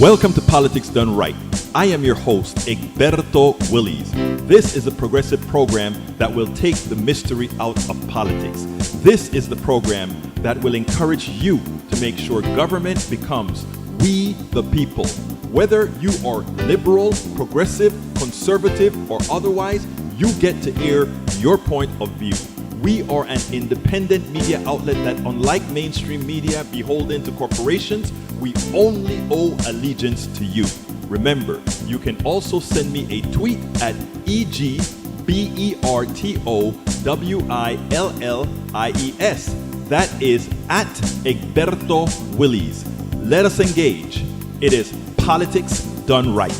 Welcome to Politics Done Right. I am your host, Egberto Willies. This is a progressive program that will take the mystery out of politics. This is the program that will encourage you to make sure government becomes we the people. Whether you are liberal, progressive, conservative, or otherwise, you get to air your point of view. We are an independent media outlet that, unlike mainstream media beholden to corporations, we only owe allegiance to you. Remember, you can also send me a tweet at EGBERTOWILLIES. That is at Egberto Willies. Let us engage. It is Politics Done Right.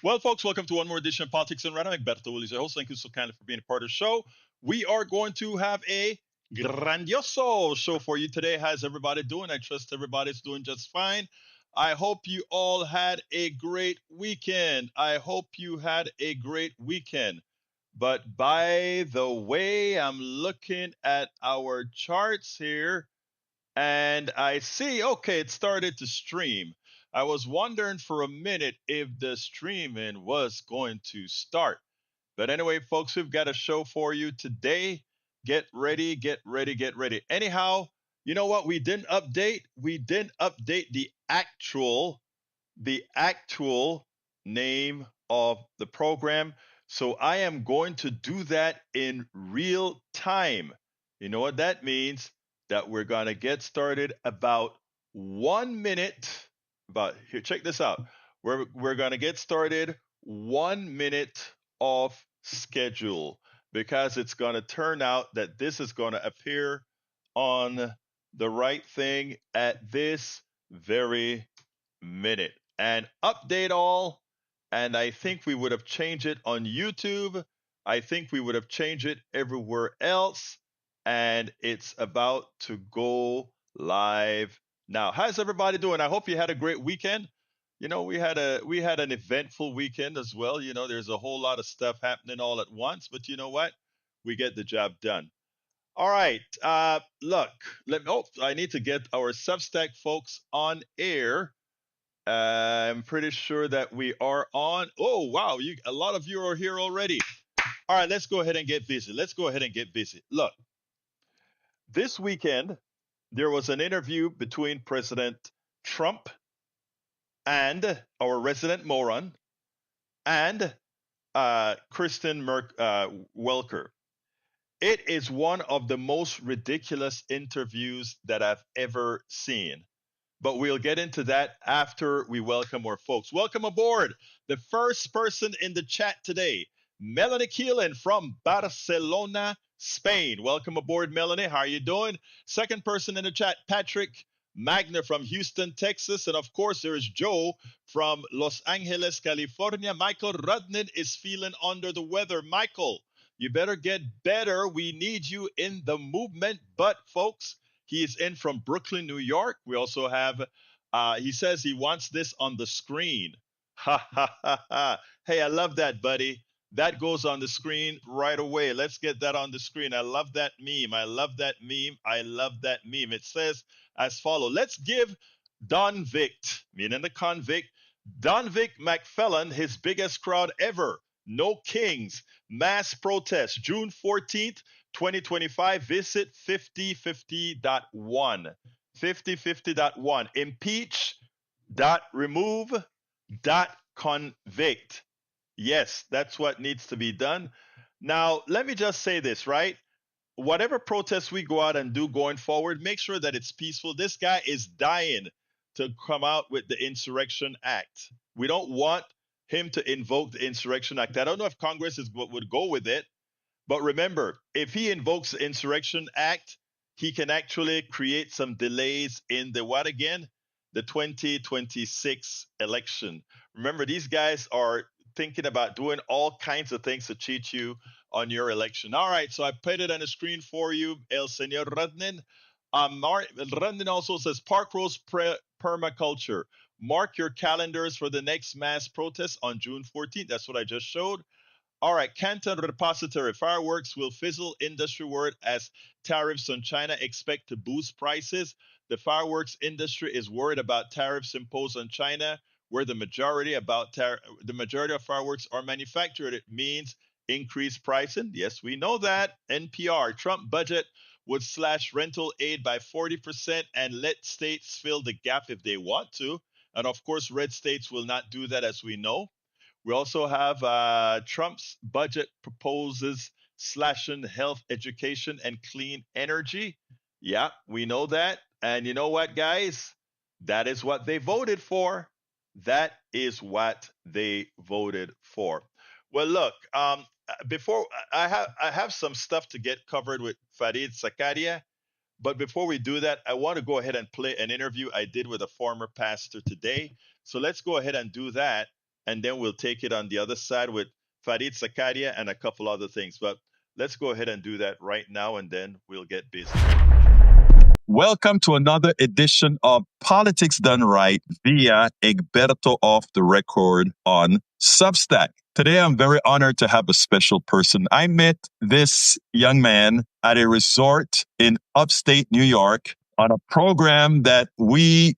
Well, folks, welcome to one more edition of Politics Done Right. I'm Egberto Willies, your host. Thank you so kindly for being a part of the show. We are going to have a grandioso show for you today. How's everybody doing? I trust everybody's doing just fine. I hope you all had a great weekend. But by the way, I'm looking at our charts here and I see, okay, it started to stream. I was wondering for a minute if the streaming was going to start. But anyway, folks, we've got a show for you today. Get ready, get ready, get ready. Anyhow, you know what? We didn't update. The actual name of the program. So I am going to do that in real time. You know what that means? That we're going to get started about 1 minute. About here, check this out. We're going to get started 1 minute off schedule because it's going to turn out that this is going to appear on the right thing at this very minute. And update all. And I think we would have changed it on YouTube. I think we would have changed it everywhere else. And it's about to go live now. How's everybody doing? I hope you had a great weekend. You know, we had an eventful weekend as well. You know, there's a whole lot of stuff happening all at once, but you know what? We get the job done. All right. Look, I need to get our Substack folks on air. I'm pretty sure that we are on. Oh, wow. A lot of you are here already. All right, let's go ahead and get busy. Look, this weekend, there was an interview between President Trump and our resident moron and Kristen Welker. It is one of the most ridiculous interviews that I've ever seen. But we'll get into that after we welcome our folks. Welcome aboard. The first person in the chat today, Melanie Keelan from Barcelona, Spain. Welcome aboard, Melanie. How are you doing? Second person in the chat, Patrick Magna from Houston, Texas. And of course, there is Joe from Los Angeles, California. Michael Rudnin is feeling under the weather. Michael, you better get better. We need you in the movement. But folks, he is in from Brooklyn, New York. We also have, he says he wants this on the screen. Ha, ha, ha, ha. Hey, I love that, buddy. That goes on the screen right away. Let's get that on the screen. I love that meme. It says as follows. Let's give Don Vict, meaning the convict, Don Vic McFellon, his biggest crowd ever. No Kings. Mass protest. June 14th, 2025. Visit 5050.1. 5050.1. Impeach.remove.convict. Yes, that's what needs to be done. Now, let me just say this, right? Whatever protests we go out and do going forward, make sure that it's peaceful. This guy is dying to come out with the Insurrection Act. We don't want him to invoke the Insurrection Act. I don't know if Congress would go with it, but remember, if he invokes the Insurrection Act, he can actually create some delays in the what again? The 2026 election. Remember, these guys are thinking about doing all kinds of things to cheat you on your election. All right, so I put it on the screen for you, El Señor Rudnin. Rudnin also says Park Rose Permaculture. Mark your calendars for the next mass protest on June 14th. That's what I just showed. All right, Canton Repository. Fireworks will fizzle industry word as tariffs on China expect to boost prices. The fireworks industry is worried about tariffs imposed on China, where the majority of fireworks are manufactured. It means increased pricing. Yes, we know that. NPR. Trump budget would slash rental aid by 40% and let states fill the gap if they want to. And of course, red states will not do that, as we know. We also have Trump's budget proposes slashing health, education, and clean energy. Yeah, we know that. And you know what, guys? That is what they voted for. That is what they voted for. Well, look, before I have some stuff to get covered with Farid Zakaria, but before we do that, I want to go ahead and play an interview I did with a former pastor today. So let's go ahead and do that. And then we'll take it on the other side with Farid Zakaria and a couple other things. But let's go ahead and do that right now, and then we'll get busy. Welcome to another edition of Politics Done Right via Egberto Off the Record on Substack. Today, I'm very honored to have a special person. I met this young man at a resort in upstate New York on a program that we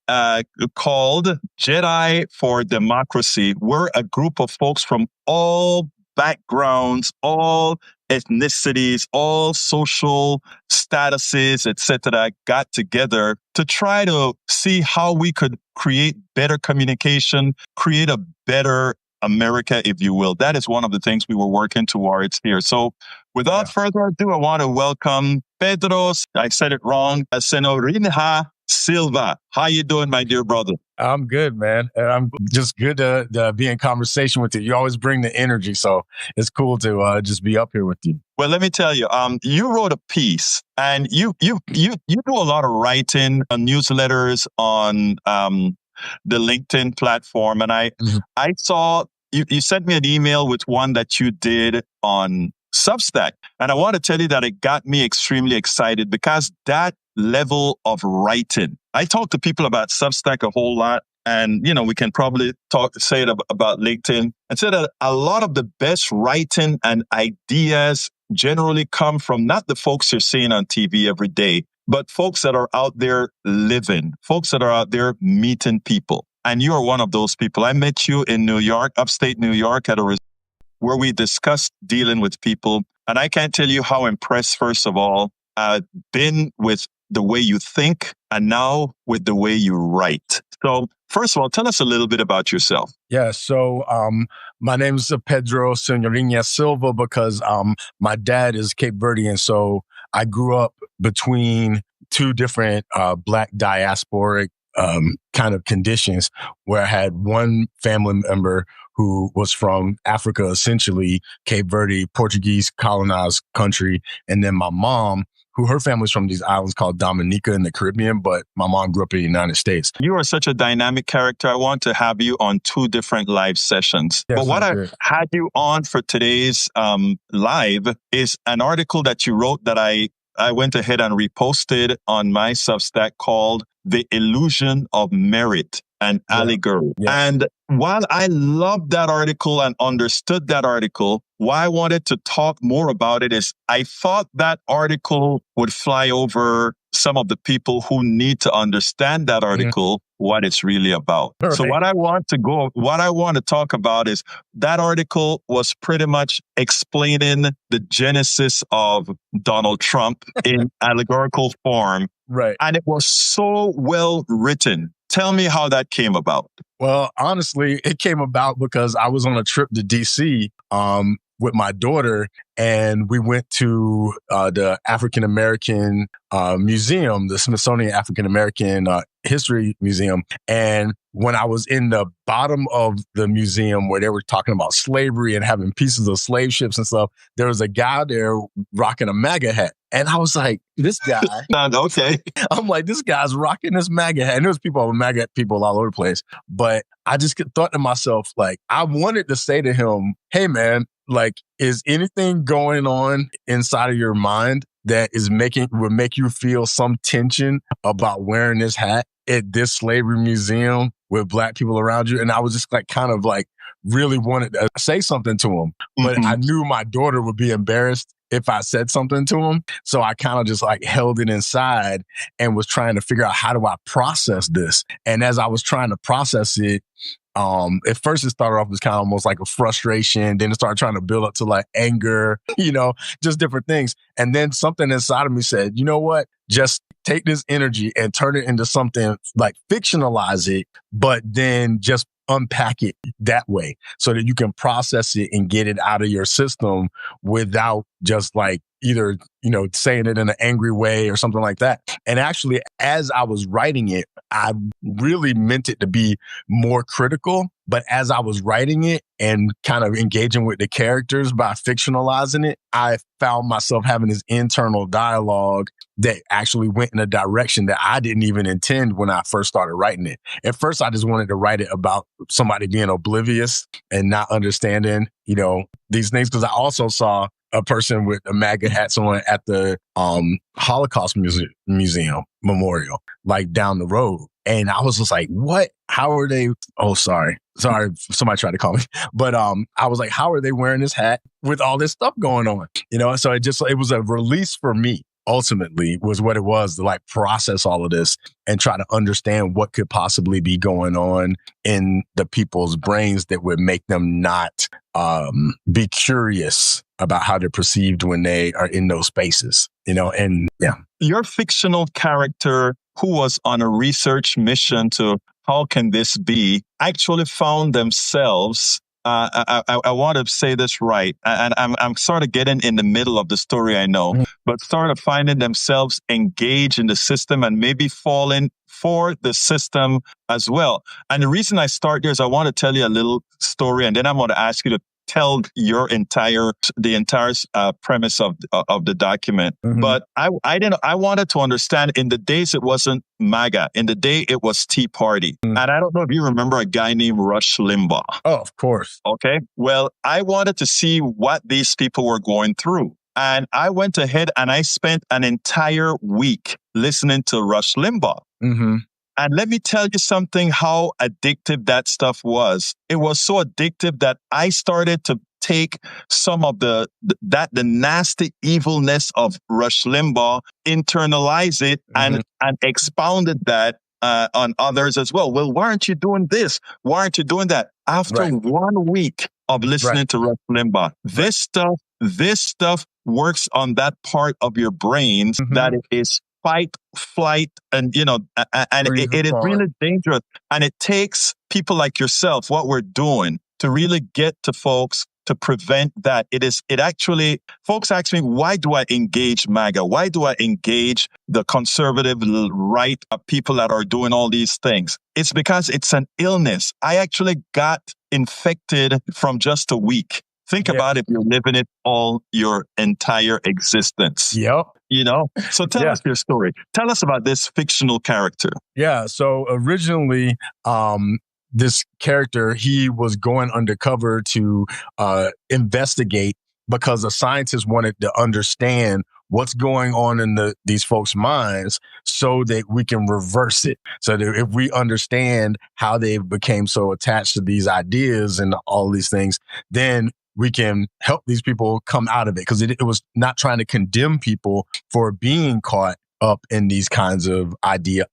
called Jedi for Democracy. We're a group of folks from all backgrounds, all ethnicities, all social statuses, etc., got together to try to see how we could create better communication, create a better America, if you will. That is one of the things we were working towards here. So without further ado, I want to welcome Pedro, I said it wrong, Senorinha Silva. How you doing, my dear brother? I'm good, man. I'm just good to be in conversation with you. You always bring the energy, so it's cool to just be up here with you. Well, let me tell you, you wrote a piece, and you do a lot of writing on newsletters on the LinkedIn platform, and I saw you sent me an email with one that you did on Substack, and I want to tell you that it got me extremely excited because that level of writing. I talk to people about Substack a whole lot, and we can probably say it about LinkedIn, and say that a lot of the best writing and ideas generally come from not the folks you're seeing on TV every day, but folks that are out there living, folks that are out there meeting people. And you are one of those people. I met you in New York, upstate New York, at a resort where we discussed dealing with people. And I can't tell you how impressed, first of all, I've been with the way you think and now with the way you write. So first of all, tell us a little bit about yourself. Yeah, so my name is Pedro Senorinha Silva because my dad is Cape Verdean. So I grew up between two different Black diasporic kind of conditions where I had one family member who was from Africa, essentially Cape Verde, Portuguese colonized country. And then my mom, who her family's from these islands called Dominica in the Caribbean, but my mom grew up in the United States. You are such a dynamic character. I want to have you on 2 different live sessions. Yes, but what I had you on for today's live is an article that you wrote that I went ahead and reposted on my Substack called The Illusion of Merit, an Allegory. Yeah. And while I loved that article and understood that article, why I wanted to talk more about it is I thought that article would fly over some of the people who need to understand that article, what it's really about. Right. So what I want to talk about is that article was pretty much explaining the genesis of Donald Trump in allegorical form. Right. And it was so well written. Tell me how that came about. Well, honestly, it came about because I was on a trip to DC with my daughter, and we went to the African American Museum, the Smithsonian African American History Museum. And when I was in the bottom of the museum where they were talking about slavery and having pieces of slave ships and stuff, there was a guy there rocking a MAGA hat. And I was like, this guy. Okay. I'm like, this guy's rocking this MAGA hat. And there was MAGA people all over the place. But I just thought to myself, like, I wanted to say to him, hey, man, like, is anything going on inside of your mind that would make you feel some tension about wearing this hat at this slavery museum with Black people around you? And I was just like, kind of like really wanted to say something to him, but I knew my daughter would be embarrassed if I said something to him. So I kind of just like held it inside and was trying to figure out, how do I process this? And as I was trying to process it, at first it started off as kind of almost like a frustration. Then it started trying to build up to like anger, just different things. And then something inside of me said, you know what? Just take this energy and turn it into something, like fictionalize it, but then just unpack it that way so that you can process it and get it out of your system without just like either, saying it in an angry way or something like that. And actually, as I was writing it, I really meant it to be more critical. But as I was writing it and kind of engaging with the characters by fictionalizing it, I found myself having this internal dialogue that actually went in a direction that I didn't even intend when I first started writing it. At first, I just wanted to write it about somebody being oblivious and not understanding, these things, because I also saw a person with a MAGA hats on at the Holocaust Museum Memorial, like down the road. And I was just like, what? How are they? Oh, sorry. Somebody tried to call me. But I was like, how are they wearing this hat with all this stuff going on? So it was a release for me. Ultimately was what it was, to like process all of this and try to understand what could possibly be going on in the people's brains that would make them not be curious about how they're perceived when they are in those spaces, and yeah. Your fictional character, who was on a research mission to how can this be, actually found themselves, I want to say this right, and I'm sort of getting in the middle of the story, I know, but sort of finding themselves engaged in the system and maybe falling for the system as well. And the reason I start there is I want to tell you a little story, and then I'm going to ask you to tell the entire premise of the document. Mm-hmm. But I wanted to understand, in the days it wasn't MAGA, in the day it was Tea Party. Mm-hmm. And I don't know if you remember a guy named Rush Limbaugh. Oh, of course. Okay. Well, I wanted to see what these people were going through. And I went ahead and I spent an entire week listening to Rush Limbaugh. Mm-hmm. And let me tell you something, how addictive that stuff was. It was so addictive that I started to take some of the nasty evilness of Rush Limbaugh, internalize it, mm-hmm. and expounded that on others as well. Well, why aren't you doing this? Why aren't you doing that? After 1 week of listening to Rush Limbaugh, this stuff works on that part of your brain mm-hmm. that it is fight, flight, and it is really dangerous. And it takes people like yourself, what we're doing, to really get to folks to prevent that. Folks ask me, why do I engage MAGA? Why do I engage the conservative right of people that are doing all these things? It's because it's an illness. I actually got infected from just a week. Think about if you're living it all your entire existence. Yep. So tell us your story. Tell us about this fictional character. Yeah. So originally, this character, he was going undercover to investigate, because a scientist wanted to understand what's going on in these folks' minds so that we can reverse it. So that if we understand how they became so attached to these ideas and all these things, then we can help these people come out of it, because it was not trying to condemn people for being caught up in these kinds of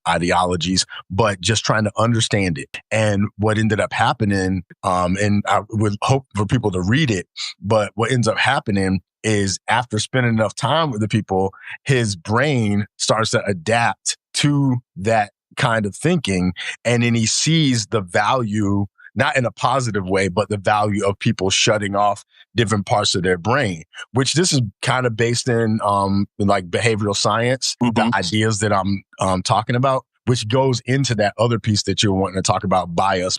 ideologies, but just trying to understand it. And what ended up happening, and I would hope for people to read it, but what ends up happening is, after spending enough time with the people, his brain starts to adapt to that kind of thinking. And then he sees the value, not in a positive way, but the value of people shutting off different parts of their brain, which this is kind of based in like behavioral science, mm-hmm. the ideas that I'm talking about, which goes into that other piece that you're wanting to talk about, bias.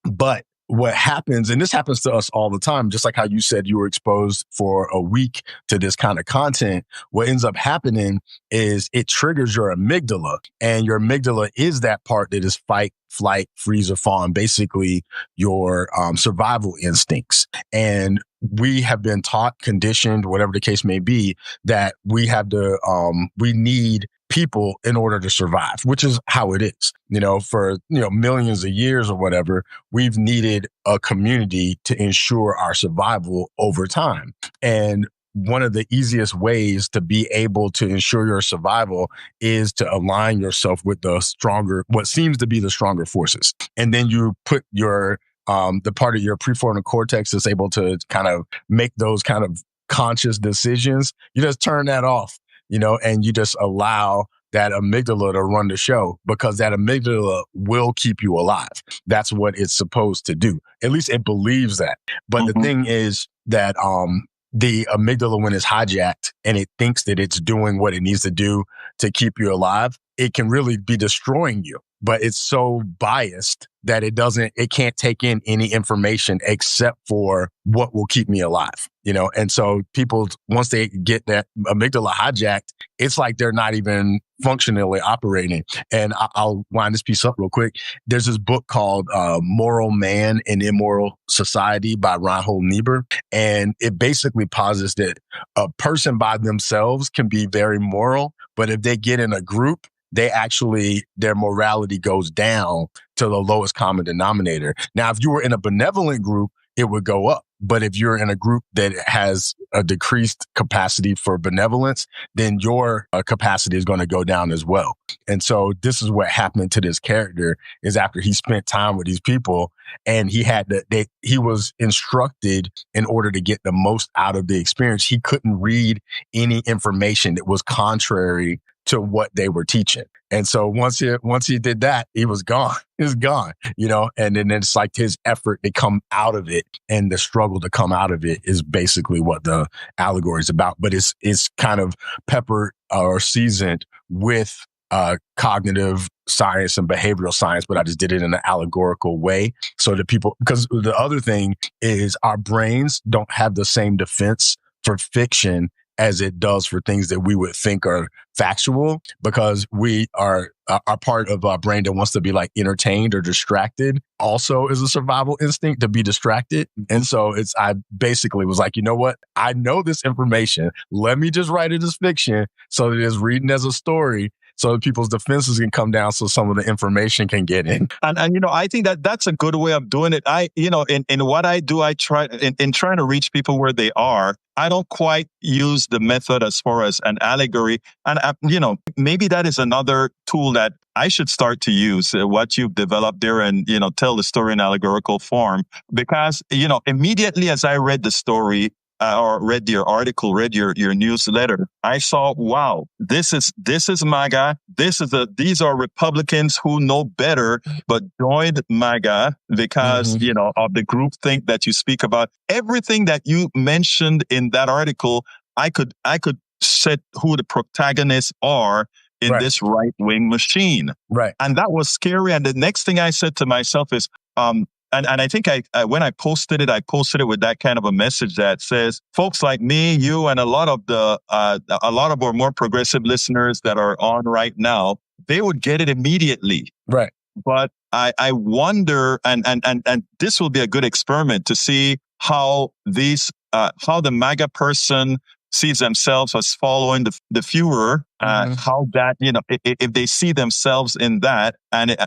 But what happens, and this happens to us all the time, just like how you said you were exposed for a week to this kind of content, what ends up happening is it triggers your amygdala, and your amygdala is that part that is fight, flight, freeze, or fawn, basically your survival instincts. And we have been taught, conditioned, whatever the case may be, that we have to, we need people in order to survive, which is how it is. For millions of years or whatever, we've needed a community to ensure our survival over time. And one of the easiest ways to be able to ensure your survival is to align yourself with what seems to be the stronger forces. And then you put your the part of your prefrontal cortex that's able to kind of make those kind of conscious decisions. You just turn that off, and you just allow that amygdala to run the show, because that amygdala will keep you alive. That's what it's supposed to do. At least it believes that. But the thing is that the amygdala, when it's hijacked and it thinks that it's doing what it needs to do to keep you alive, it can really be destroying you. But it's so biased that it can't take in any information except for what will keep me alive, And so people, once they get that amygdala hijacked, it's like they're not even functionally operating. And I'll wind this piece up real quick. There's this book called Moral Man and Immoral Society by Reinhold Niebuhr. And it basically posits that a person by themselves can be very moral, but if they get in a group, their morality goes down to the lowest common denominator. Now, if you were in a benevolent group, it would go up. But if you're in a group that has a decreased capacity for benevolence, then your capacity is going to go down as well. And so this is what happened to this character, is after he spent time with these people and he was instructed in order to get the most out of the experience. He couldn't read any information that was contrary to what they were teaching. And so once he did that, he was gone. He was gone, and then it's like his effort to come out of it and the struggle to come out of it is basically what the allegory is about. But it's kind of peppered or seasoned with cognitive science and behavioral science, but I just did it in an allegorical way so that because the other thing is our brains don't have the same defense for fiction as it does for things that we would think are factual, because we are part of our brain that wants to be like entertained or distracted also is a survival instinct to be distracted. And so I basically was like, you know what? I know this information. Let me just write it as fiction so that it's reading as a story, so that people's defenses can come down, so some of the information can get in. And I think that's a good way of doing it. In what I do, I try in trying to reach people where they are. I don't quite use the method as far as an allegory. And, maybe that is another tool that I should start to use, what you've developed there, and, tell the story in allegorical form. Because, immediately as I read the story, or read your article, read your newsletter, I saw, wow, this is MAGA. These are Republicans who know better, but joined MAGA because, of the groupthink that you speak about. Everything that you mentioned in that article, I could set who the protagonists are in this right-wing machine. Right. And that was scary. And the next thing I said to myself is, and I think when I posted it with that kind of a message that says, folks like me, you, and a lot of our more progressive listeners that are on right now, they would get it immediately. Right. But I wonder, and this will be a good experiment to see how the MAGA person sees themselves as following the Führer, how that, if they see themselves in that and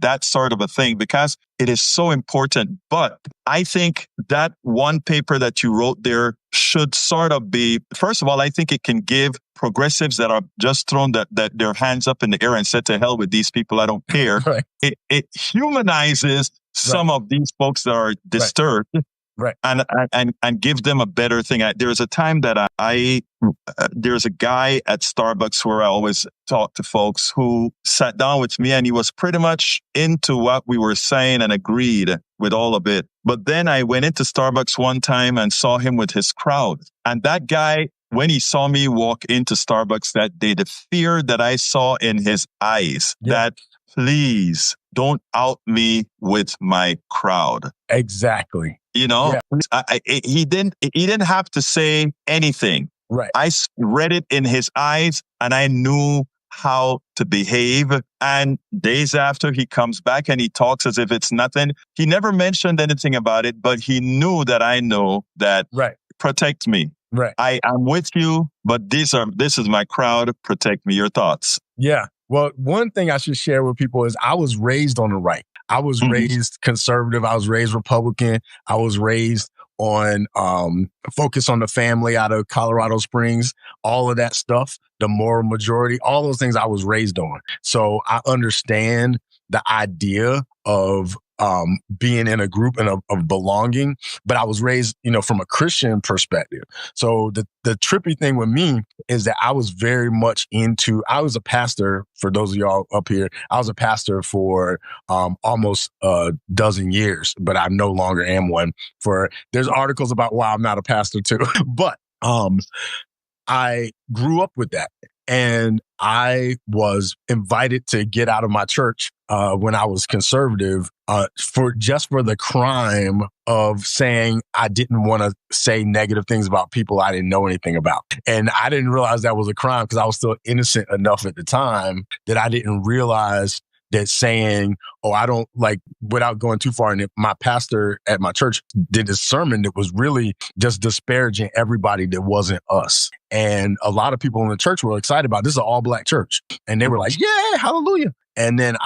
that sort of a thing, because it is so important. But I think that one paper that you wrote there should sort of be, first of all, I think it can give progressives that are just thrown that their hands up in the air and said, to hell with these people, I don't care. Right. It humanizes some of these folks that are disturbed. Right. And give them a better thing. There's a time that there's a guy at Starbucks where I always talk to folks who sat down with me, and he was pretty much into what we were saying and agreed with all of it. But then I went into Starbucks one time and saw him with his crowd. And that guy, when he saw me walk into Starbucks that day, the fear that I saw in his eyes, that please don't out me with my crowd. Exactly. He didn't have to say anything. Right. I read it in his eyes, and I knew how to behave. And days after, he comes back and he talks as if it's nothing. He never mentioned anything about it, but he knew that I know that protect me. Right. I am with you, but this is my crowd. Protect me. Your thoughts. Yeah. Well, one thing I should share with people is I was raised on the right. I was raised conservative. I was raised Republican. I was raised on focus on the family out of Colorado Springs, all of that stuff, the moral majority, all those things I was raised on. So I understand the idea of being in a group and of belonging, but I was raised, from a Christian perspective. So the trippy thing with me is that I was very much I was a pastor, for those of y'all up here, I was a pastor for almost a dozen years, but I no longer am one. There's articles about why I'm not a pastor too, but I grew up with that. And I was invited to get out of my church when I was conservative for the crime of saying I didn't want to say negative things about people I didn't know anything about. And I didn't realize that was a crime because I was still innocent enough at the time that I didn't realize that saying, I don't without going too far. And my pastor at my church did a sermon that was really just disparaging everybody that wasn't us. And a lot of people in the church were excited about this is an all black church. And they were like, yeah, hallelujah. And then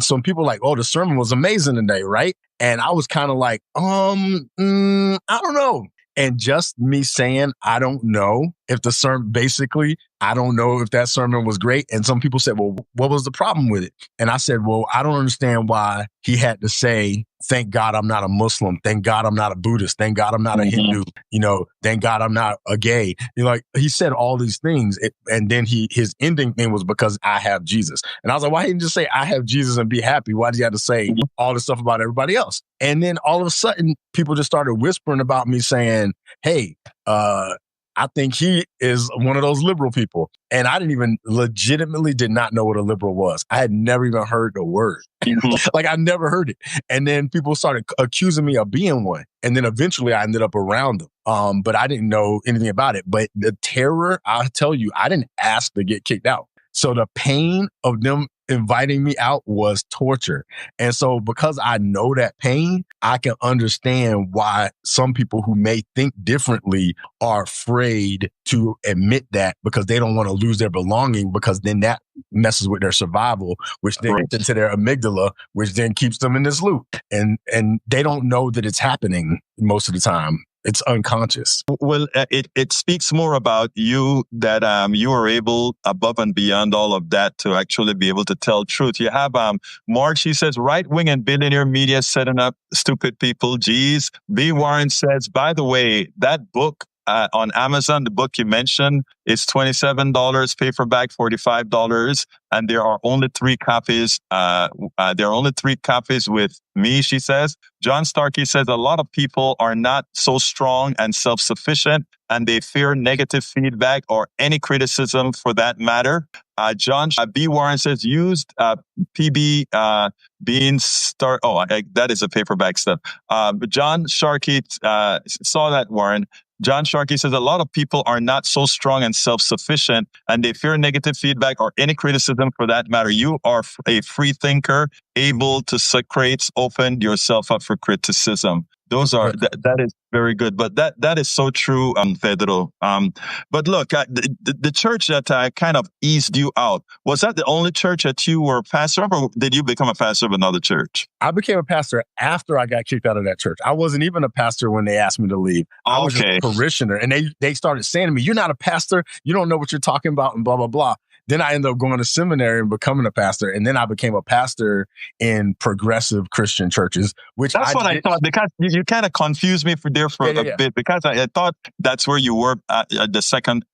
some people were like, the sermon was amazing today, right? And I was kind of like, I don't know. And just me saying, I don't know if the sermon, basically, I don't know if that sermon was great. And some people said, well, what was the problem with it? And I said, well, I don't understand why he had to say, thank God I'm not a Muslim. Thank God I'm not a Buddhist. Thank God I'm not a Hindu. Thank God I'm not a gay. He said all these things. And then his ending thing was because I have Jesus. And I was like, why didn't you just say I have Jesus and be happy? Why did you have to say all this stuff about everybody else? And then all of a sudden, people just started whispering about me saying, hey, I think he is one of those liberal people. And I legitimately did not know what a liberal was. I had never even heard the word. I never heard it. And then people started accusing me of being one. And then eventually I ended up around them. But I didn't know anything about it. But the terror, I'll tell you, I didn't ask to get kicked out. So the pain of them inviting me out was torture. And so because I know that pain, I can understand why some people who may think differently are afraid to admit that because they don't want to lose their belonging, because then that messes with their survival, which then gets into their amygdala, which then keeps them in this loop. And they don't know that it's happening most of the time. It's unconscious. Well, it speaks more about you that you are able, above and beyond all of that, to actually be able to tell truth. You have Mark, she says, right-wing and billionaire media setting up stupid people. Geez. B. Warren says, by the way, that book on Amazon, the book you mentioned, is $27, paperback $45, and there are only 3 copies. There are only 3 copies with me, she says. John Starkey says a lot of people are not so strong and self-sufficient, and they fear negative feedback or any criticism for that matter. John B. Warren says used PB being start. That is a paperback stuff. But John Sharkey saw that, Warren. John Sharkey says a lot of people are not so strong and self-sufficient, and they fear negative feedback or any criticism for that matter. You are a free thinker, able to create, open yourself up for criticism. Those are that is very good, but that is so true, Pedro. But look, the church that kind of eased you out, was that the only church that you were a pastor of, or did you become a pastor of another church? I became a pastor after I got kicked out of that church. I wasn't even a pastor when they asked me to leave. I was just a parishioner, and they started saying to me, "You're not a pastor. You don't know what you're talking about," and blah blah blah. Then I ended up going to seminary and becoming a pastor. And then I became a pastor in progressive Christian churches, which that's what I thought, because you kind of confused me for a bit, because I thought that's where you were at the second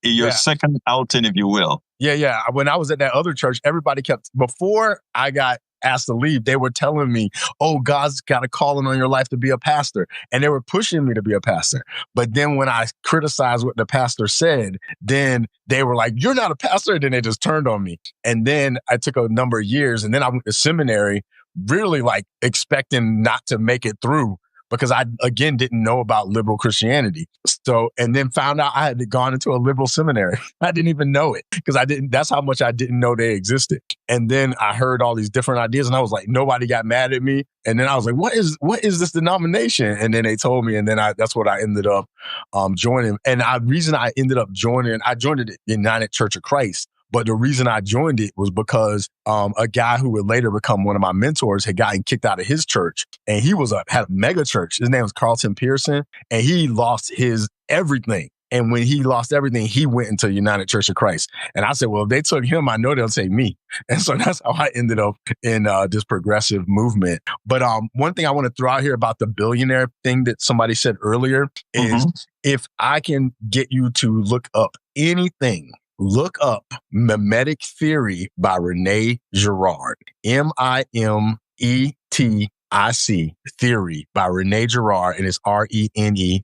outing, if you will. Yeah. When I was at that other church, everybody before I got asked to leave, they were telling me, oh, God's got a calling on your life to be a pastor. And they were pushing me to be a pastor. But then when I criticized what the pastor said, then they were like, you're not a pastor. And then they just turned on me. And then I took a number of years, and then I went to seminary, really expecting not to make it through. because I, again, didn't know about liberal Christianity. So, and then found out I had gone into a liberal seminary. I didn't even know it because that's how much I didn't know they existed. And then I heard all these different ideas and I was like, nobody got mad at me. And then I was like, what is this denomination? And then they told me, and then that's what I ended up joining. And the reason I ended up joining, I joined the United Church of Christ. But the reason I joined it was because a guy who would later become one of my mentors had gotten kicked out of his church, and he had a mega church. His name was Carlton Pearson, and he lost his everything. And when he lost everything, he went into United Church of Christ. And I said, well, if they took him, I know they'll take me. And so that's how I ended up in this progressive movement. But one thing I want to throw out here about the billionaire thing that somebody said earlier is if I can get you to look up anything, look up Mimetic Theory by Rene Girard, Mimetic Theory by Rene Girard, and it's Renegirard.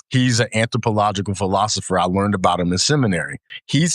He's an anthropological philosopher. I learned about him in seminary.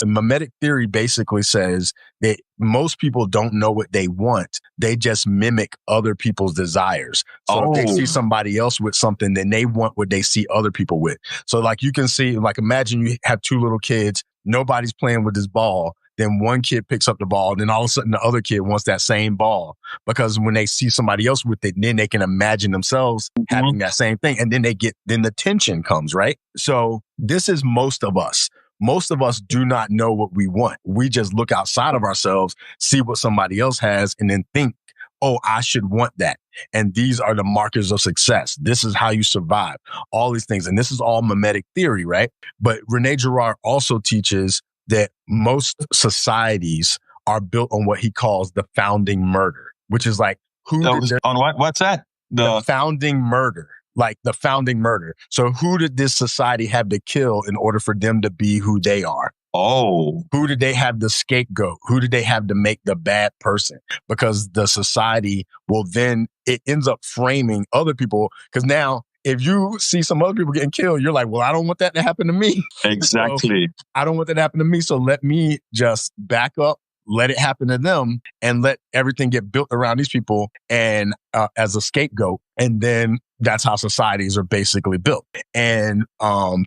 Mimetic theory basically says that most people don't know what they want. They just mimic other people's desires. So if they see somebody else with something, then they want what they see other people with. So like you can see, like imagine you have two little kids, nobody's playing with this ball. Then one kid picks up the ball, and then all of a sudden the other kid wants that same ball because when they see somebody else with it, then they can imagine themselves having that same thing. And then then the tension comes, right? So this is most of us. Most of us do not know what we want. We just look outside of ourselves, see what somebody else has, and then think, oh, I should want that. And these are the markers of success. This is how you survive. All these things. And this is all mimetic theory, right? But Rene Girard also teaches that most societies are built on what he calls the founding murder, which is like on what? What's that? The founding murder, like the founding murder. So who did this society have to kill in order for them to be who they are? Oh, who did they have to scapegoat? Who did they have to make the bad person? Because the society will then, it ends up framing other people. Because now, if you see some other people getting killed, you're like, well, I don't want that to happen to me. Exactly. So, I don't want that to happen to me. So let me just back up, let it happen to them, and let everything get built around these people and as a scapegoat. And then that's how societies are basically built. And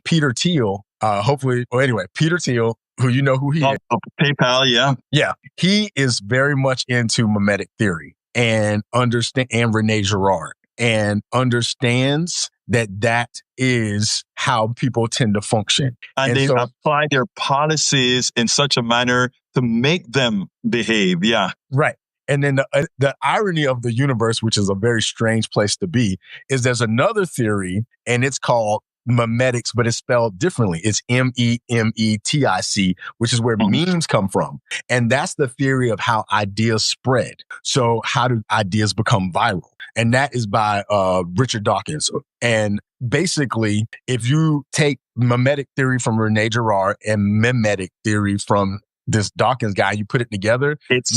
Peter Thiel, Peter Thiel, who you know who he is. PayPal, yeah. Yeah. He is very much into mimetic theory and Rene Girard. And understands that is how people tend to function. And they apply their policies in such a manner to make them behave. Yeah. Right. And then the irony of the universe, which is a very strange place to be, is there's another theory and it's called memetics, but it's spelled differently. It's MEMETIC, which is where memes come from. And that's the theory of how ideas spread. So how do ideas become viral? And that is by Richard Dawkins. And basically, if you take mimetic theory from Rene Girard and mimetic theory from this Dawkins guy, you put it together. It's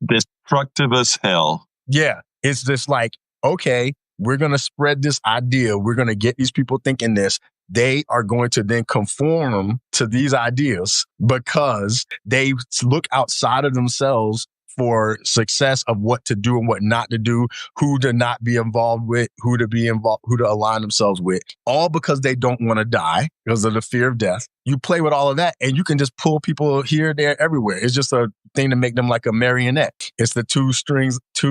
destructive as hell. Yeah. It's just like, okay, we're going to spread this idea. We're going to get these people thinking this. They are going to then conform to these ideas because they look outside of themselves for success of what to do and what not to do, who to not be involved with, who to be involved, who to align themselves with, all because they don't want to die because of the fear of death. You play with all of that and you can just pull people here, there, everywhere. It's just a thing to make them like a marionette. It's the two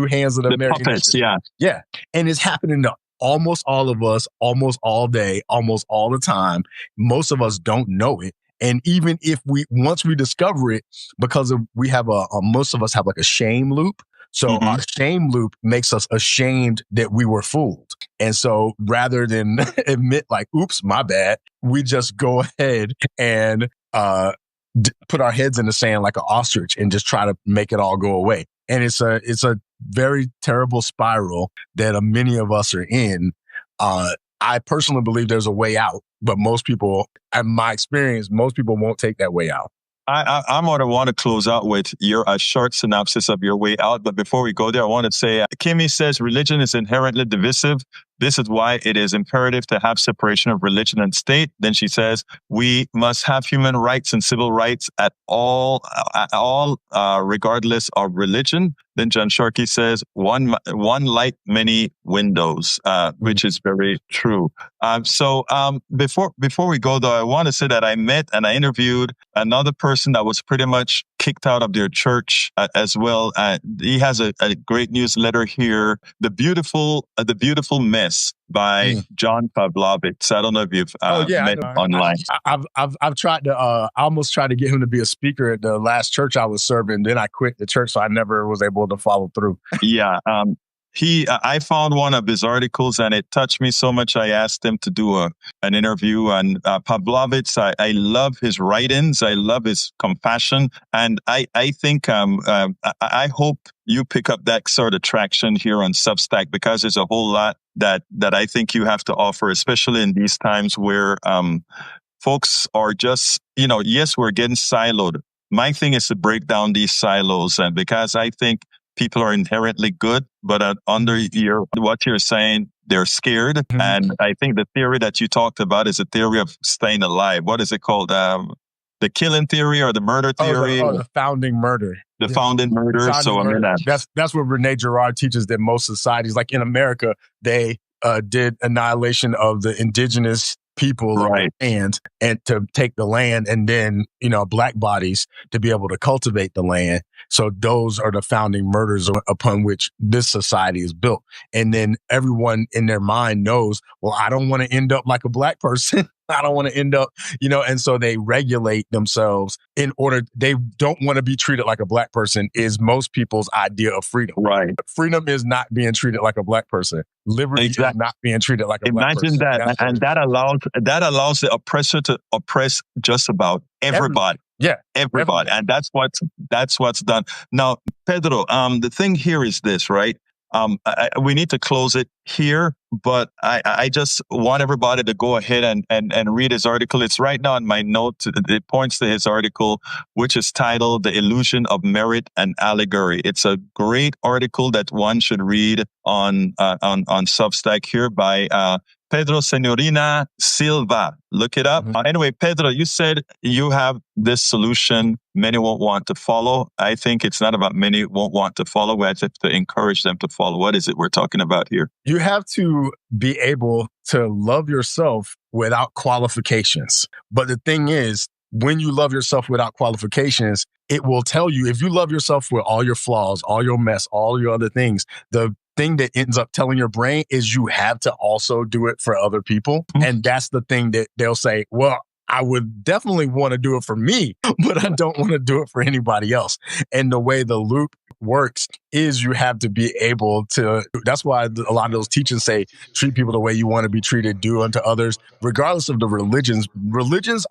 hands of the marionette. Puppets, yeah. Yeah. And it's happening to almost all of us, almost all day, almost all the time. Most of us don't know it. And even if once we discover it, because most of us have like a shame loop. So our shame loop makes us ashamed that we were fooled. And so rather than admit like, oops, my bad, we just go ahead and put our heads in the sand like an ostrich and just try to make it all go away. And it's a very terrible spiral that many of us are in. I personally believe there's a way out, but most people, in my experience, most people won't take that way out. I'm going to want to close out with a short synopsis of your way out. But before we go there, I want to say, Kimmy says religion is inherently divisive. This is why it is imperative to have separation of religion and state. Then she says, we must have human rights and civil rights at all, regardless of religion. Then John Sharkey says, one light, many windows, which is very true. Before we go, though, I want to say that I met and I interviewed another person that was pretty much kicked out of their church as well. He has a great newsletter here, The Beautiful Mess by John Pavlovitz. I don't know if you've met him online. I've tried to, I almost tried to get him to be a speaker at the last church I was serving. Then I quit the church, so I never was able to follow through. Yeah. I found one of his articles and it touched me so much. I asked him to do an interview. And Pavlovitz, I love his writings. I love his compassion. And I think I hope you pick up that sort of traction here on Substack, because there's a whole lot that I think you have to offer, especially in these times where folks are just, yes, we're getting siloed. My thing is to break down these silos, and because I think people are inherently good, but under what you're saying, they're scared. Mm-hmm. And I think the theory that you talked about is a theory of staying alive. What is it called? The killing theory or the murder theory? The founding murder. The founding murder. That's what Rene Girard teaches, that most societies, like in America, they did annihilation of the indigenous people, right, and to take the land, and then black bodies to be able to cultivate the land. So those are the founding murders upon which this society is built. And then everyone in their mind knows, well, I don't want to end up like a black person. I don't want to end up, and so they regulate themselves they don't want to be treated like a black person, is most people's idea of freedom. Right. Freedom is not being treated like a black person. Liberty is not being treated like a black person. Imagine that. And that allows the oppressor to oppress just about everybody. Everybody. And that's what's done. Now, Pedro, the thing here is this, right? We need to close it here, but I just want everybody to go ahead and read his article. It's right now in my note. It points to his article, which is titled "The Illusion of Merit and Allegory." It's a great article that one should read on Substack here by Pedro Senorina Silva. Look it up. Mm-hmm. Anyway, Pedro, you said you have this solution many won't want to follow. I think it's not about many won't want to follow. We have to encourage them to follow. What is it we're talking about here? You have to be able to love yourself without qualifications. But the thing is, when you love yourself without qualifications, it will tell you, if you love yourself with all your flaws, all your mess, all your other things, the thing that ends up telling your brain is you have to also do it for other people. Mm-hmm. And that's the thing that they'll say, well, I would definitely want to do it for me, but I don't want to do it for anybody else. And the way the loop works is you have to be able to, that's why a lot of those teachings say, treat people the way you want to be treated, do unto others, regardless of the religions. Religions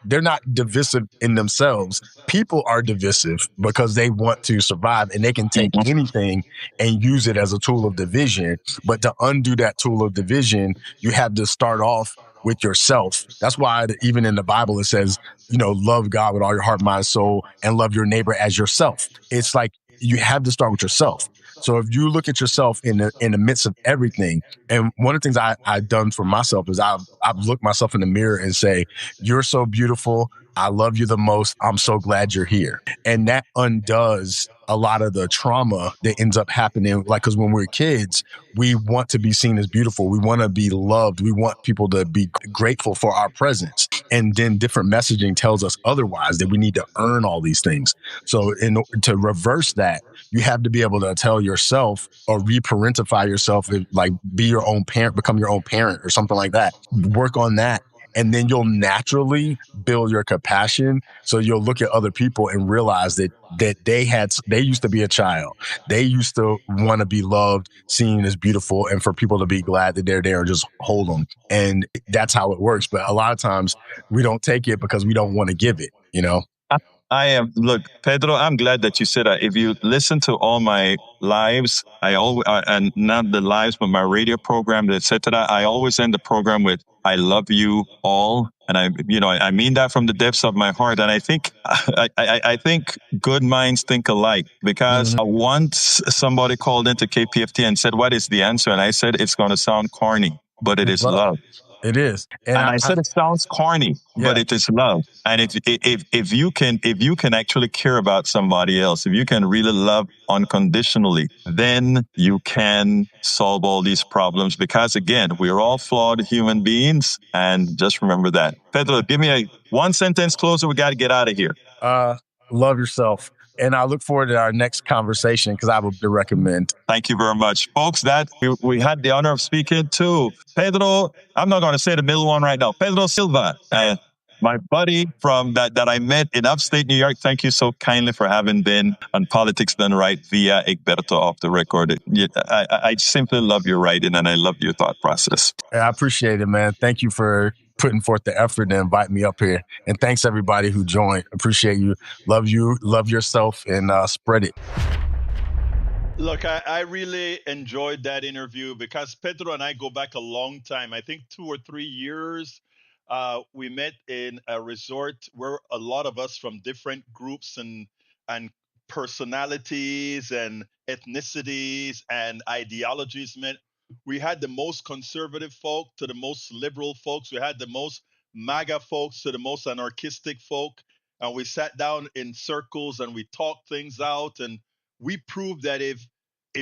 they're not divisive in themselves. People are divisive because they want to survive, and they can take anything and use it as a tool of division. But to undo that tool of division, you have to start off with yourself. That's why even in the Bible, it says, love God with all your heart, mind, soul, and love your neighbor as yourself. It's like you have to start with yourself. So if you look at yourself in the midst of everything, and one of the things I've done for myself is I've looked myself in the mirror and say, you're so beautiful. I love you the most. I'm so glad you're here. And that undoes a lot of the trauma that ends up happening. Like, because when we're kids, we want to be seen as beautiful. We want to be loved. We want people to be grateful for our presence. And then different messaging tells us otherwise, that we need to earn all these things. So to reverse that, you have to be able to tell yourself or reparentify yourself, like be your own parent, become your own parent or something like that. Work on that. And then you'll naturally build your compassion. So you'll look at other people and realize that they used to be a child. They used to want to be loved, seen as beautiful, and for people to be glad that they're there and just hold them. And that's how it works. But a lot of times we don't take it because we don't want to give it, Look, Pedro, I'm glad that you said that. If you listen to all my lives, and not the lives, but my radio program, etc., I always end the program with, I love you all. And I mean that from the depths of my heart. And I think, I think good minds think alike, because once somebody called into KPFT and said, "What is the answer?" And I said, "It's going to sound corny, but it is love." It is. And I said, it sounds corny, but it is love. And if you can actually care about somebody else, if you can really love unconditionally, then you can solve all these problems. Because again, we're all flawed human beings, and just remember that. Pedro, give me a one sentence closer. We got to get out of here. Love yourself. And I look forward to our next conversation, because I would recommend. Thank you very much, folks. That we had the honor of speaking to Pedro. I'm not going to say the middle one right now. Pedro Silva, my buddy from that I met in upstate New York. Thank you so kindly for having been on Politics Done Right via Egberto Off the Record. I simply love your writing, and I love your thought process. I appreciate it, man. Thank you for putting forth the effort to invite me up here. And thanks everybody who joined. Appreciate you. Love yourself, and spread it. Look, I really enjoyed that interview, because Pedro and I go back a long time. I think 2 or 3 years. We met in a resort where a lot of us from different groups and personalities and ethnicities and ideologies met. We had the most conservative folk to the most liberal folks. We had the most MAGA folks to the most anarchistic folk. And we sat down in circles and we talked things out. And we proved that if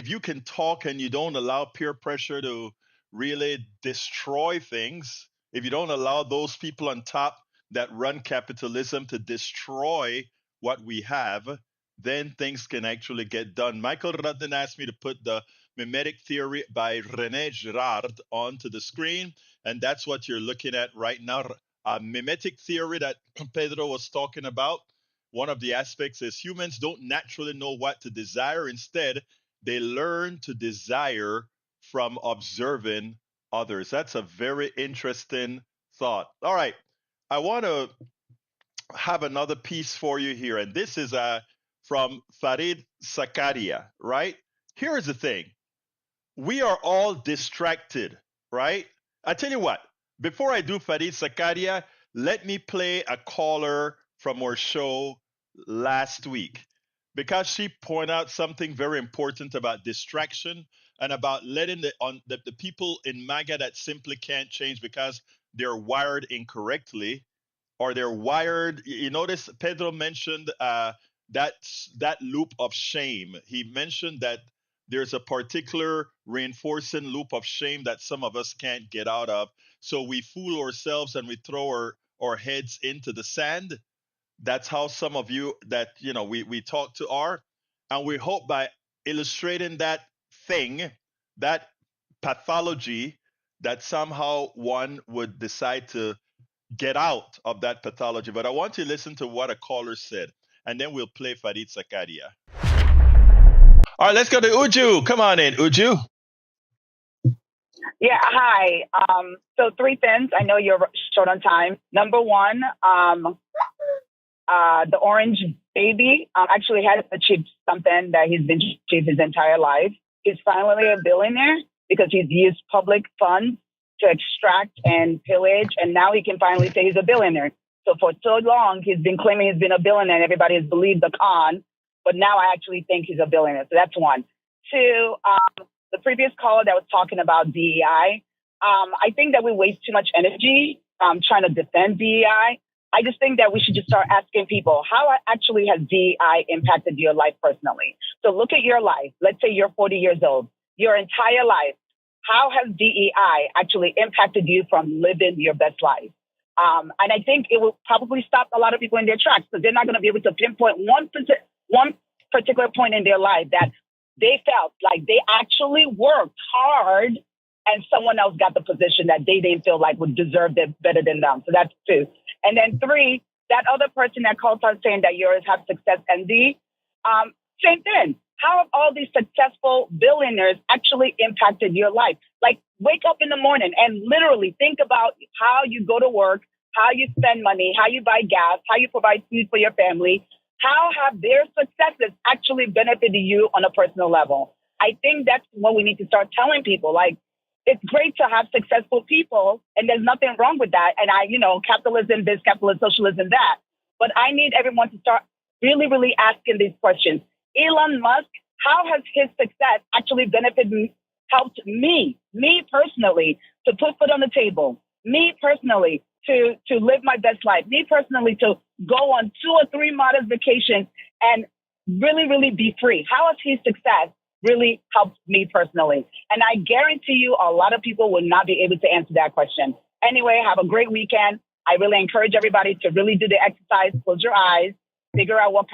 you can talk and you don't allow peer pressure to really destroy things, if you don't allow those people on top that run capitalism to destroy what we have, then things can actually get done. Michael Rudden asked me to put the mimetic theory by René Girard onto the screen, and that's what you're looking at right now. A mimetic theory that Pedro was talking about. One of the aspects is humans don't naturally know what to desire. Instead, they learn to desire from observing others. That's a very interesting thought. All right. I want to have another piece for you here. And this is from Farid Zakaria, right? Here's the thing. We are all distracted, right? I tell you what, before I do Farid Zakaria, let me play a caller from our show last week, because she pointed out something very important about distraction and about letting the people in MAGA that simply can't change because they're wired incorrectly, or they're wired. You notice Pedro mentioned that loop of shame. He mentioned that there's a particular reinforcing loop of shame that some of us can't get out of. So we fool ourselves and we throw our heads into the sand. That's how some of you that we talk to are. And we hope by illustrating that thing, that pathology, that somehow one would decide to get out of that pathology. But I want to listen to what a caller said, and then we'll play Farid Zakaria. All right, let's go to Uju. Come on in, Uju. Yeah, hi. So 3 things. I know you're short on time. Number 1, the orange baby actually has achieved something that he's been achieved his entire life. He's finally a billionaire because he's used public funds to extract and pillage, and now he can finally say he's a billionaire. So for so long, he's been claiming he's been a billionaire, and everybody has believed the con, but now I actually think he's a billionaire. So that's 1. 2, the previous caller that was talking about DEI, I think that we waste too much energy trying to defend DEI. I just think that we should just start asking people, how actually has DEI impacted your life personally? So look at your life. Let's say you're 40 years old. Your entire life, how has DEI actually impacted you from living your best life? And I think it will probably stop a lot of people in their tracks, because they're not going to be able to pinpoint one particular point in their life that they felt like they actually worked hard and someone else got the position that they didn't feel like would deserve it better than them. So that's 2. And then 3, that other person that calls out saying that yours have success envy, same thing. How have all these successful billionaires actually impacted your life? Like, wake up in the morning and literally think about how you go to work, how you spend money, how you buy gas, how you provide food for your family. How have their successes actually benefited you on a personal level? I think that's what we need to start telling people. Like, it's great to have successful people, and there's nothing wrong with that. And capitalism this, capitalism, socialism that. But I need everyone to start really, really asking these questions. Elon Musk, how has his success actually helped me personally, to put food on the table, me personally, to live my best life, me personally, to go on 2 or 3 modest vacations and really, really be free? How has his success really helped me personally? And I guarantee you a lot of people will not be able to answer that question. Anyway, have a great weekend. I really encourage everybody to really do the exercise, close your eyes, figure out what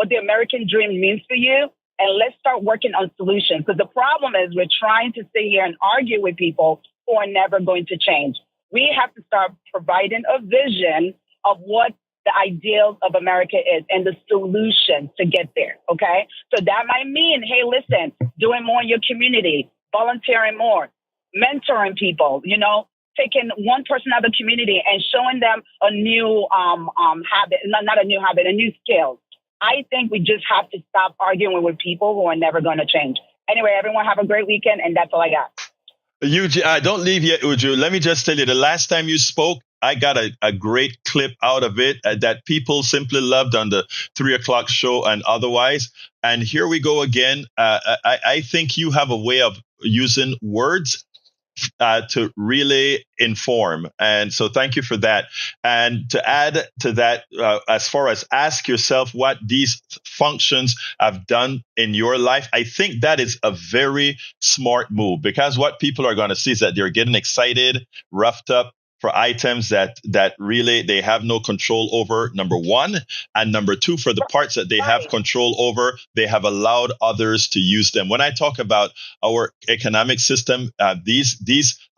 the American dream means for you, and let's start working on solutions. Because the problem is we're trying to sit here and argue with people who are never going to change. We have to start providing a vision of what the ideals of America is and the solution to get there, okay? So that might mean, hey, listen, doing more in your community, volunteering more, mentoring people, taking one person out of the community and showing them a new habit, not a new habit, a new skill. I think we just have to stop arguing with people who are never going to change. Anyway, everyone have a great weekend, and that's all I got. Uju, don't leave yet, Uju. Let me just tell you, the last time you spoke, I got a great clip out of it that people simply loved on the 3 o'clock show and otherwise. And here we go again. I think you have a way of using words to really inform. And so thank you for that. And to add to that, as far as ask yourself what these functions have done in your life, I think that is a very smart move, because what people are going to see is that they're getting excited, roughed up for items that really they have no control over, number one. And number two, for the parts that they have control over, they have allowed others to use them. When I talk about our economic system, a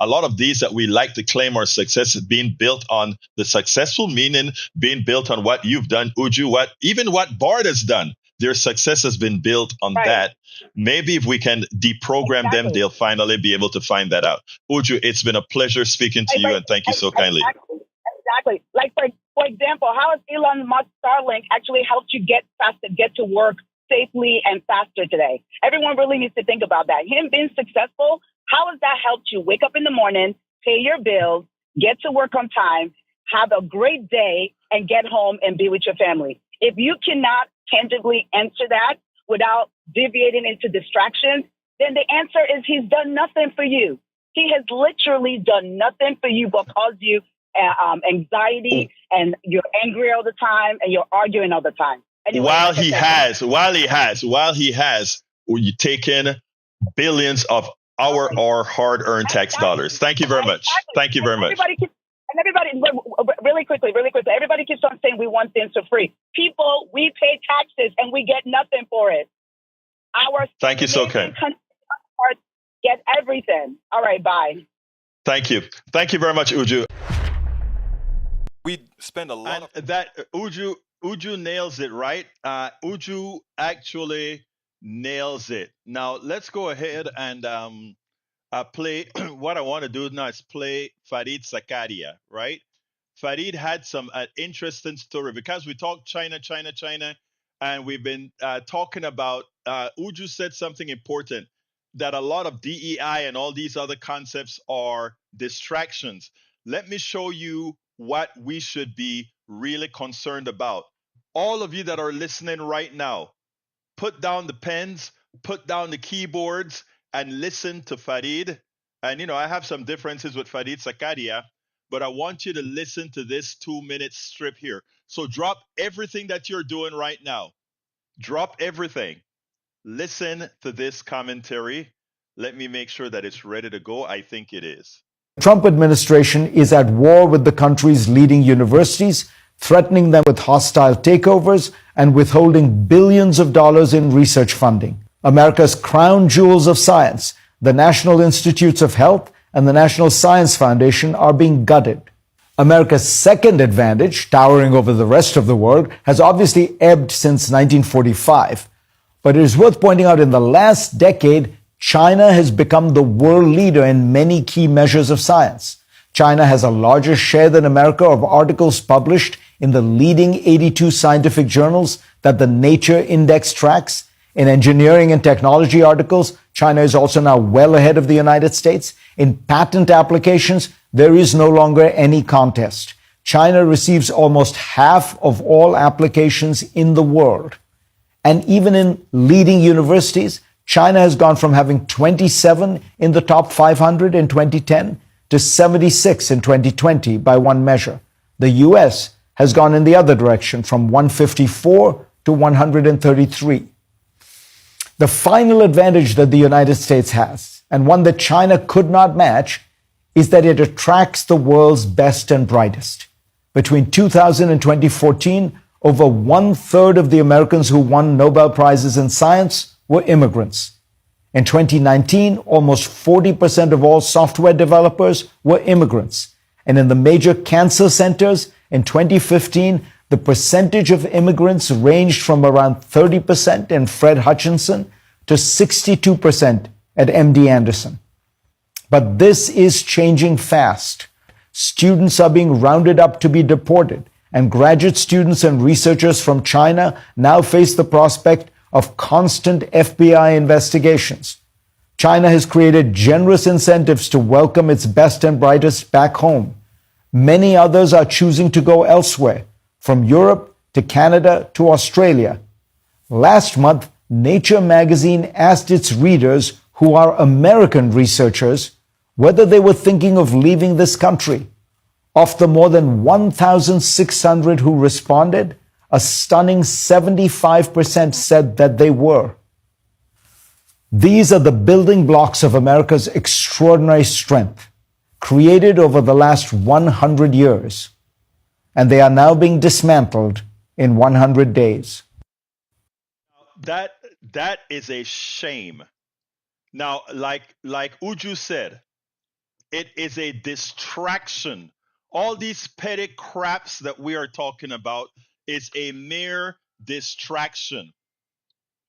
lot of these that we like to claim are success is being built on the successful, meaning being built on what you've done, Uju, what Bard has done. Their success has been built on that. Maybe if we can deprogram them, they'll finally be able to find that out. Uju, it's been a pleasure speaking to you, and thank you so kindly. Exactly. Like, for example, how has Elon Musk Starlink actually helped you get to work safely and faster today? Everyone really needs to think about that. Him being successful, how has that helped you wake up in the morning, pay your bills, get to work on time, have a great day, and get home and be with your family? If you cannot tangibly answer that without deviating into distractions, then the answer is he's done nothing for you. He has literally done nothing for you but cause you anxiety, and you're angry all the time and you're arguing all the time. Anyway, while he has taken billions of our hard-earned tax dollars. Thank you very much. Thank you very much. Everybody, really quickly, everybody keeps on saying we want things for free. People, we pay taxes and we get nothing for it. Thank you so kind. Get everything. All right, bye. Thank you. Thank you very much, Uju. We spend a lot of that. Uju nails it, right? Uju actually nails it. Now let's go ahead and play. What I want to do now is play Farid Zakaria, right? Farid had some interesting story, because we talked China, and we've been talking about, Uju said something important, that a lot of DEI and all these other concepts are distractions. Let me show you what we should be really concerned about. All of you that are listening right now, put down the pens, put down the keyboards, and listen to Farid. And, I have some differences with Farid Zakaria, but I want you to listen to this 2-minute strip here. So drop everything that you're doing right now. Drop everything. Listen to this commentary. Let me make sure that it's ready to go. I think it is. The Trump administration is at war with the country's leading universities, threatening them with hostile takeovers and withholding billions of dollars in research funding. America's crown jewels of science, the National Institutes of Health and the National Science Foundation, are being gutted. America's second advantage, towering over the rest of the world, has obviously ebbed since 1945. But it is worth pointing out, in the last decade, China has become the world leader in many key measures of science. China has a larger share than America of articles published in the leading 82 scientific journals that the Nature Index tracks. In engineering and technology articles, China is also now well ahead of the United States. In patent applications, there is no longer any contest. China receives almost half of all applications in the world. And even in leading universities, China has gone from having 27 in the top 500 in 2010 to 76 in 2020 by one measure. The US has gone in the other direction from 154 to 133. The final advantage that the United States has, and one that China could not match, is that it attracts the world's best and brightest. Between 2000 and 2014, over 1/3 of the Americans who won Nobel Prizes in science were immigrants. In 2019, almost 40% of all software developers were immigrants. And in the major cancer centers in 2015, the percentage of immigrants ranged from around 30% in Fred Hutchinson to 62% at MD Anderson. But this is changing fast. Students are being rounded up to be deported, and graduate students and researchers from China now face the prospect of constant FBI investigations. China has created generous incentives to welcome its best and brightest back home. Many others are choosing to go elsewhere, from Europe to Canada to Australia. Last month, Nature magazine asked its readers, who are American researchers, whether they were thinking of leaving this country. Of the more than 1,600 who responded, a stunning 75% said that they were. These are the building blocks of America's extraordinary strength, created over the last 100 years. And they are now being dismantled in 100 days. That is a shame. Now, like Uju said, it is a distraction. All these petty craps that we are talking about is a mere distraction.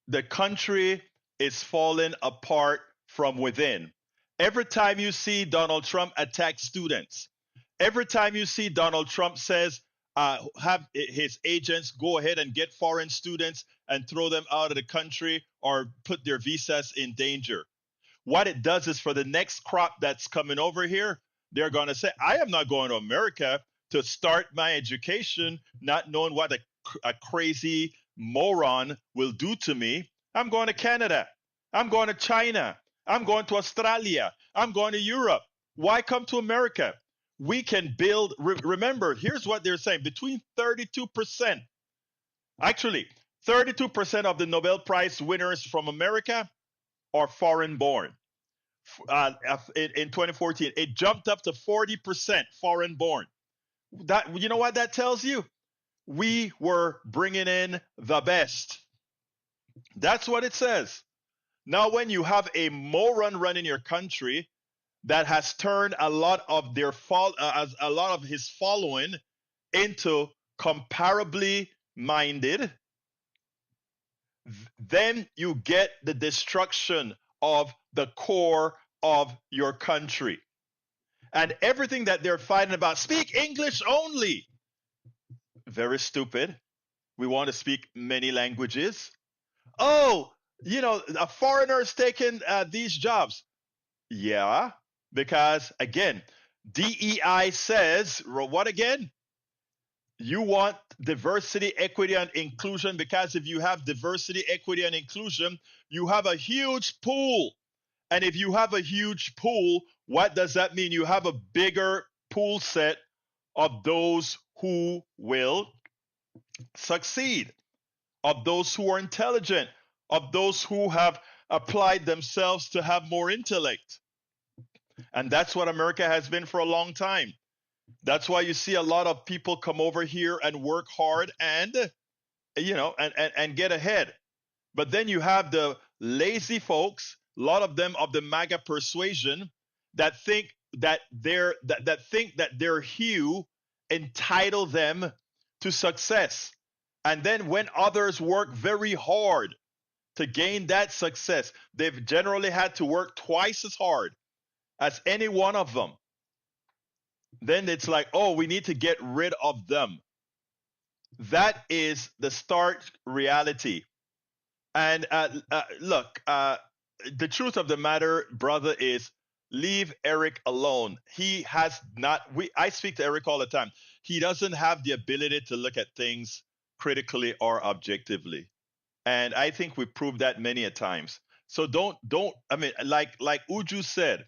The country is falling apart from within. Every time you see Donald Trump attack students, every time you see Donald Trump says, have his agents go ahead and get foreign students and throw them out of the country or put their visas in danger. What it does is for the next crop that's coming over here, they're going to say, I am not going to America to start my education, not knowing what a crazy moron will do to me. I'm going to Canada. I'm going to China. I'm going to Australia. I'm going to Europe. Why come to America? We can build, remember, here's what they're saying, between 32%, actually, 32% of the Nobel Prize winners from America are foreign born. In 2014, it jumped up to 40% foreign born. That, you know what that tells you? We were bringing in the best. That's what it says. Now, when you have a moron running your country that has turned a lot of a lot of his following into comparably minded, then you get the destruction of the core of your country. And everything that they're fighting about, speak English only. Very stupid. We want to speak many languages. Oh, a foreigner is taking these jobs. Yeah, because again, DEI says, what again? You want diversity, equity, and inclusion, because if you have diversity, equity, and inclusion, you have a huge pool. And if you have a huge pool, what does that mean? You have a bigger pool set of those who will succeed, of those who are intelligent, of those who have applied themselves to have more intellect. And that's what America has been for a long time. That's why you see a lot of people come over here and work hard and get ahead. But then you have the lazy folks, a lot of them of the MAGA persuasion, that think that their hue entitle them to success. And then when others work very hard to gain that success, they've generally had to work twice as hard as any one of them. Then it's like, oh, we need to get rid of them. That is the stark reality. And look, the truth of the matter, brother, is leave Eric alone. He has not. I speak to Eric all the time. He doesn't have the ability to look at things critically or objectively, and I think we proved that many a times. So don't. I mean, like Uju said,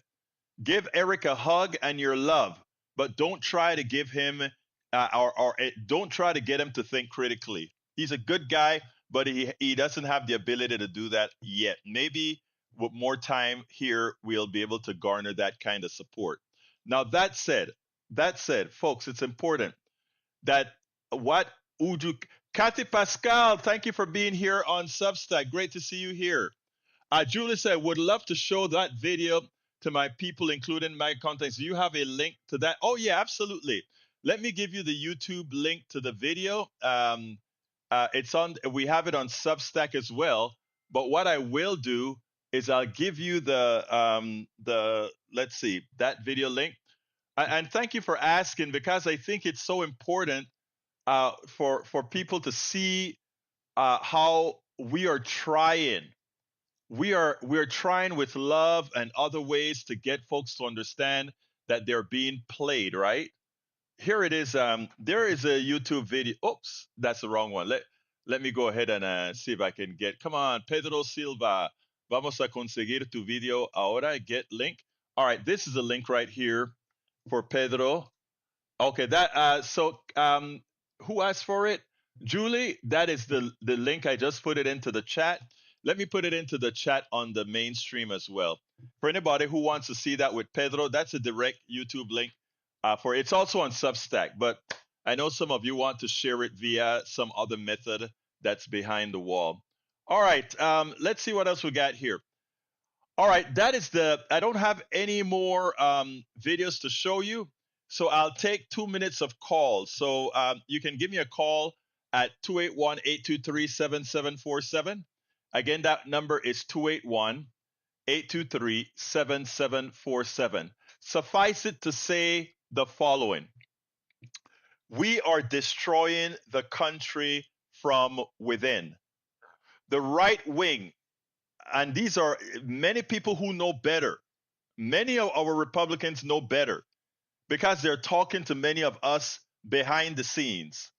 give Eric a hug and your love, but don't try to give him don't try to get him to think critically. He's a good guy, but he doesn't have the ability to do that yet. Maybe with more time here, we'll be able to garner that kind of support. Now that said, folks, it's important that what Uju Kathy Pascal, thank you for being here on Substack. Great to see you here. Julie said, would love to show that video to my people, including my contacts. Do you have a link to that? Oh, yeah, absolutely. Let me give you the YouTube link to the video. It's on. We have it on Substack as well. But what I will do is I'll give you the let's see, that video link. And thank you for asking, because I think it's so important for people to see how we're trying with love and other ways to get folks to understand that they're being played, right? Here it is. There is a YouTube video. Oops, that's the wrong one. Let me go ahead and see if I can get. Come on, Pedro Silva. Vamos a conseguir tu video ahora. Get link. All right, this is a link right here for Pedro. Okay, who asked for it? Julie, that is the link. I just put it into the chat. Let me put it into the chat on the mainstream as well. For anybody who wants to see that with Pedro, that's a direct YouTube link. For it's also on Substack, but I know some of you want to share it via some other method that's behind the wall. All right, let's see what else we got here. All right, I don't have any more videos to show you. So I'll take 2 minutes of calls. So you can give me a call at 281-823-7747. Again, that number is 281-823-7747. Suffice it to say the following. We are destroying the country from within. The right wing, and these are many people who know better. Many of our Republicans know better because they're talking to many of us behind the scenes.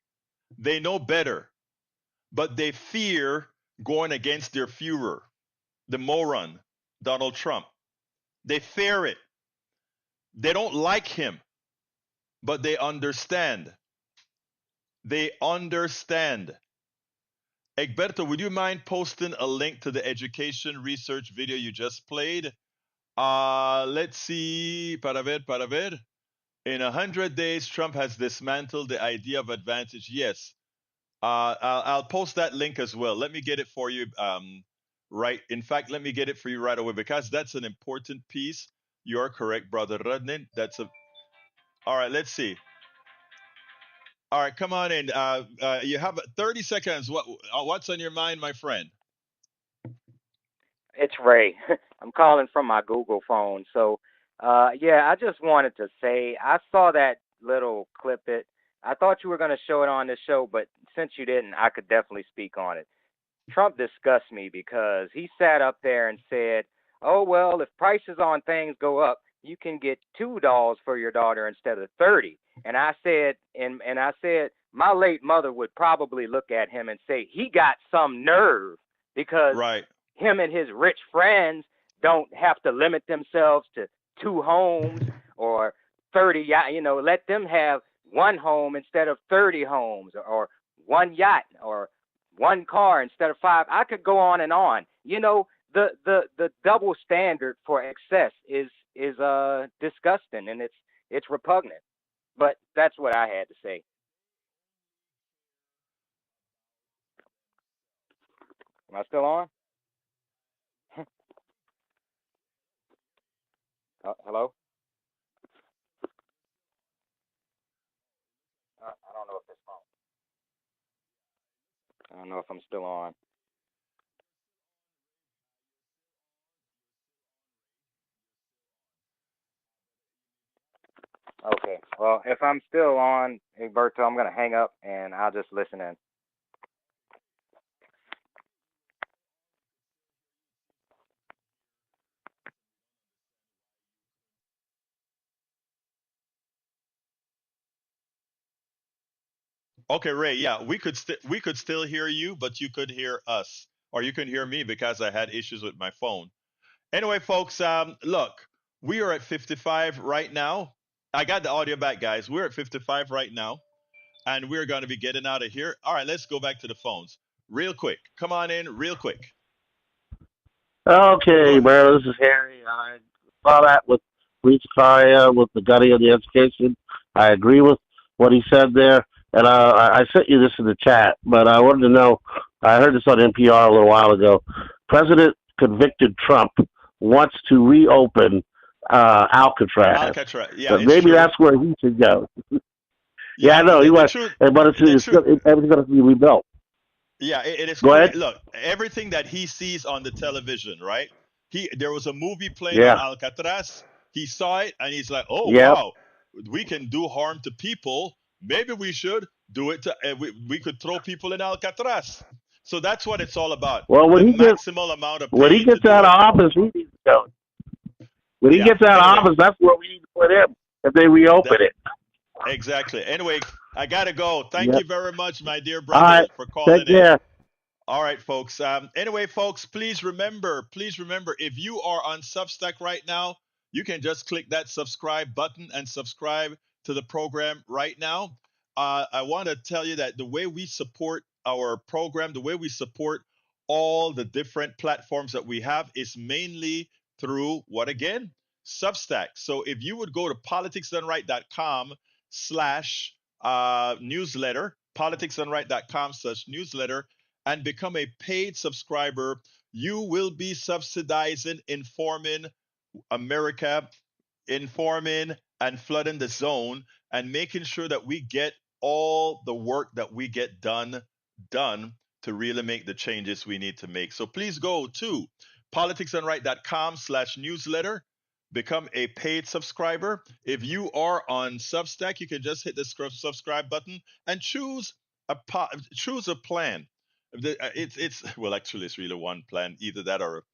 They know better, but they fear going against their Führer, the moron, Donald Trump. They fear it. They don't like him, but they understand. They understand. Egberto, would you mind posting a link to the education research video you just played? Let's see. Para ver. In 100 days, Trump has dismantled the idea of advantage. Yes. I'll post that link as well. Let me get it for you. Right. In fact, let me get it for you right away, because that's an important piece. You're correct, brother Rudnin. All right. Let's see. All right. Come on in. You have 30 seconds. What's on your mind, my friend? It's Ray. I'm calling from my Google phone. So, yeah, I just wanted to say I saw that little clip. I thought you were going to show it on this show, but since you didn't, I could definitely speak on it. Trump disgusts me because he sat up there and said, "Oh well, if prices on things go up, you can get 2 dolls for your daughter instead of 30." And I said, my late mother would probably look at him and say he got some nerve, because Right. him and his rich friends don't have to limit themselves to 2 homes or 30 yacht. Let them have 1 home instead of 30 homes, or 1 yacht, or 1 car instead of 5. I could go on and on. The double standard for excess is disgusting, and it's repugnant. But that's what I had to say. Am I still on? Hello? I don't know if this phone. I don't know if I'm still on. Okay. Well, if I'm still on, Egberto, I'm going to hang up and I'll just listen in. Okay, Ray. Yeah, we could still hear you, but you could hear us, or you could hear me because I had issues with my phone. Anyway, folks, look, we are at 55 right now. I got the audio back, guys. We're at 55 right now, and we're going to be getting out of here. All right, let's go back to the phones real quick. Come on in, real quick. Go Okay, ahead. bro, this is Harry. I saw that with Zakaria, with the gutting of the education. I agree with what he said there. And I sent you this in the chat, but I wanted to know, I heard this on NPR a little while ago. President convicted Trump wants to reopen Alcatraz. Alcatraz. Yeah, But it's maybe true. that's where he should go. Yeah, I Yeah, know, he the wants, truth, but the truth. everything's going to be rebuilt. Yeah, it is Go ahead. look, everything that he sees on the television, right? There was a movie playing on Yeah, Alcatraz. He saw it and he's like, "Oh yeah. wow, we can do harm to people. Maybe we should do it to we could throw people in Alcatraz." So that's what it's all about. Well, The maximal amount of when he pain to gets do out of it. office, he needs to go. When he Yeah. gets out of Anyway, office, that's where we need to put him if they reopen that it. exactly. Anyway, I gotta go. Thank Yep. you very much, my dear All brother, right. for Take calling in. care. All right, folks. Anyway, folks, please remember, if you are on Substack right now, you can just click that subscribe button and subscribe to the program right now. I want to tell you that the way we support our program, the way we support all the different platforms that we have is mainly through what again? Substack. So if you would go to politicsdoneright.com slash newsletter, politicsdoneright.com slash newsletter, and become a paid subscriber, you will be subsidizing, informing America, informing and flooding the zone, and making sure that we get all the work that we get done to really make the changes we need to make. So please go to politicsandright.com slash newsletter. Become a paid subscriber. If you are on Substack, you can just hit the subscribe button and choose a plan. It's well, actually, it's really one plan, either that or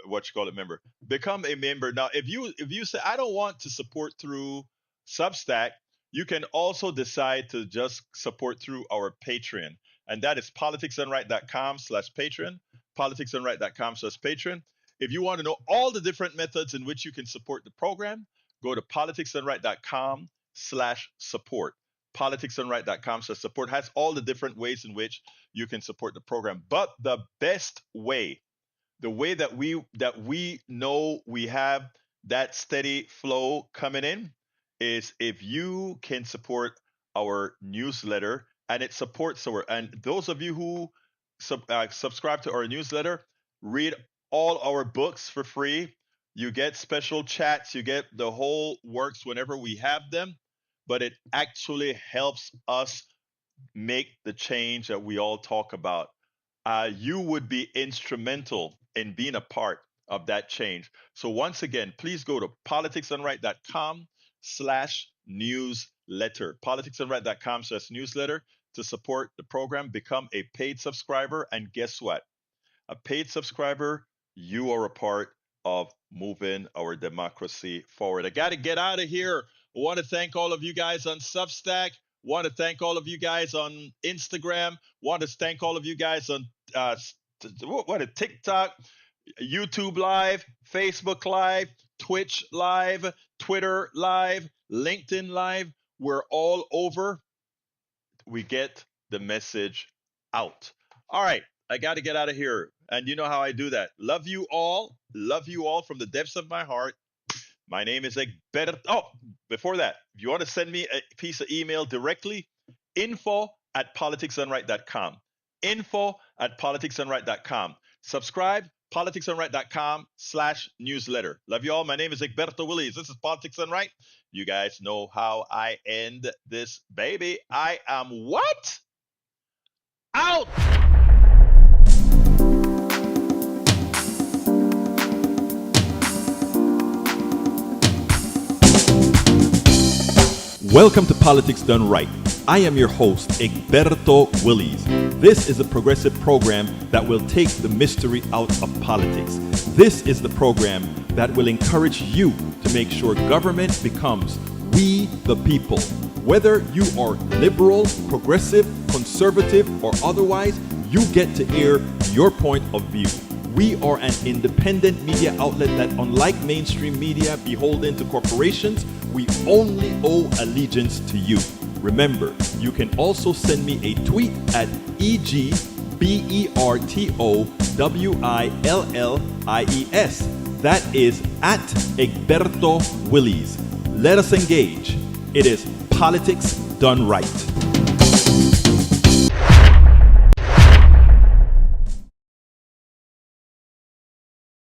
what you call it member. Become a member. Now, if you say I don't want to support through Substack, you can also decide to just support through our Patreon, and that is politicsandright.com slash Patreon. Politicsandright.com slash Patreon. If you want to know all the different methods in which you can support the program, go to politicsandright.com slash support. Politicsandright.com slash support has all the different ways in which you can support the program. But the best way, the way that we know we have that steady flow coming in, is if you can support our newsletter, and it supports and those of you who subscribe to our newsletter, read all our books for free. You get special chats, you get the whole works whenever we have them, but it actually helps us make the change that we all talk about. You would be instrumental in being a part of that change. So once again, please go to politicsandright.com slash newsletter. Politicsandright.com slash newsletter to support the program. Become a paid subscriber. And guess what? A paid subscriber, you are a part of moving our democracy forward. I got to get out of here. I want to thank all of you guys on Substack. Want to thank all of you guys on Instagram. Want to thank all of you guys on TikTok, YouTube Live, Facebook Live, Twitch Live, Twitter Live, LinkedIn Live. We're all over. We get the message out. All right, I got to get out of here. And you know how I do that. Love you all. Love you all from the depths of my heart. My name is Egberto. Oh, before that, if you want to send me a piece of email directly, info@politicsandright.com. Info@politicsandright.com. Subscribe, politicsandright.com/newsletter. Love you all. My name is Egberto Willies. This is Politics and Right. You guys know how I end this baby. I am what? Out! Welcome to Politics Done Right. I am your host, Egberto Willies. This is a progressive program that will take the mystery out of politics. This is the program that will encourage you to make sure government becomes we the people. Whether you are liberal, progressive, conservative, or otherwise, you get to air your point of view. We are an independent media outlet that, unlike mainstream media beholden to corporations, we only owe allegiance to you. Remember, you can also send me a tweet at EGBERTOWILLIES. That is at Egberto Willies. Let us engage. It is politics done right.